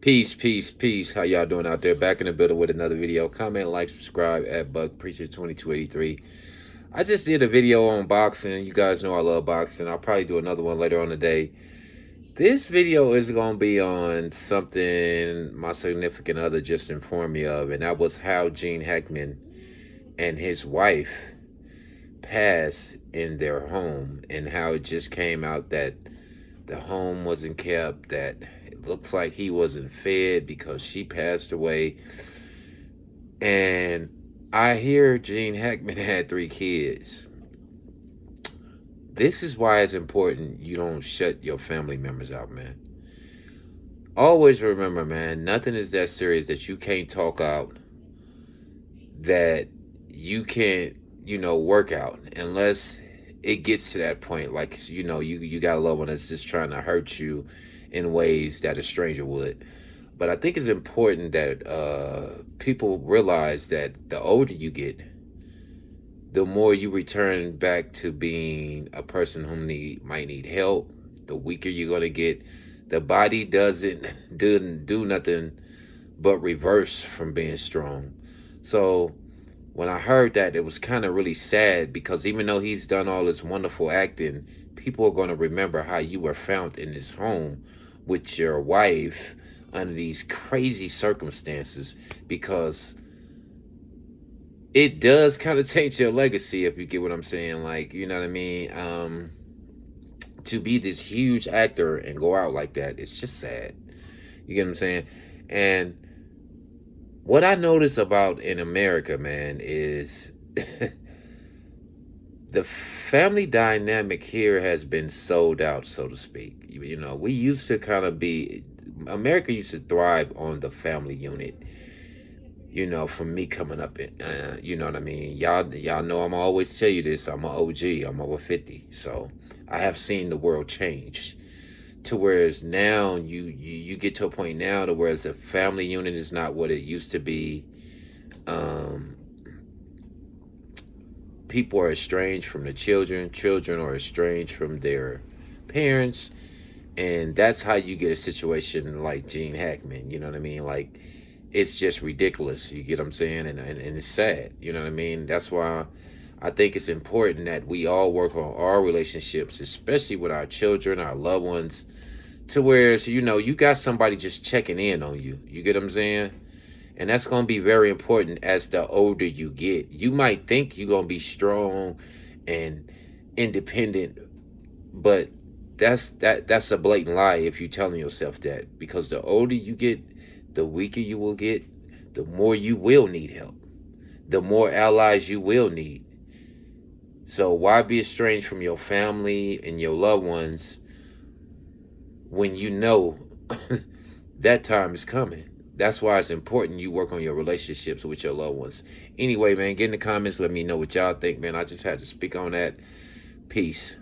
Peace, peace, peace. How y'all doing out there? Back in the building with another video. Comment, like, subscribe at Buck Preacher 2283. I just did a video on boxing. You guys know I love boxing. I'll probably do another one later on today. This video is going to be on something my significant other just informed me of, and that was how Gene Hackman and his wife passed in their home, and how it just came out that the home wasn't kept, that it looks like he wasn't fed because she passed away. And I hear Gene Hackman had 3 kids. This is why it's important you don't shut your family members out, man. Always remember, man, nothing is that serious that you can't talk out, that you can't, work out, unless it gets to that point. Like, you got a loved one that's just trying to hurt you in ways that a stranger would. But I think it's important that people realize that the older you get, the more you return back to being a person who might need help, the weaker you're going to get. The body doesn't do nothing but reverse from being strong. So when I heard that, it was kind of really sad, because even though he's done all this wonderful acting, people are going to remember how you were found in this home with your wife under these crazy circumstances, because it does kind of taint your legacy, if you get what I'm saying. Like, you know what I mean? To be this huge actor and go out like that, it's just sad. You get what I'm saying? And what I notice about in America, man, is the family dynamic here has been sold out, so to speak. We used to kind of America used to thrive on the family unit. From me coming up in, you know what I mean? Y'all know I'm always tell you this. I'm an OG. I'm over 50. So I have seen the world change to whereas now you get to a point now to whereas the family unit is not what it used to be. People are estranged from the children. Children are estranged from their parents. And that's how you get a situation like Gene Hackman. You know what I mean? Like, it's just ridiculous. You get what I'm saying? And it's sad. You know what I mean? That's why I think it's important that we all work on our relationships, especially with our children, our loved ones, to where, you got somebody just checking in on you. You get what I'm saying? And that's going to be very important as the older you get. You might think you're going to be strong and independent, but that's a blatant lie if you're telling yourself that. Because the older you get, the weaker you will get, the more you will need help, the more allies you will need. So why be estranged from your family and your loved ones when you know that time is coming? That's why it's important you work on your relationships with your loved ones. Anyway, man, get in the comments. Let me know what y'all think, man. I just had to speak on that. Peace.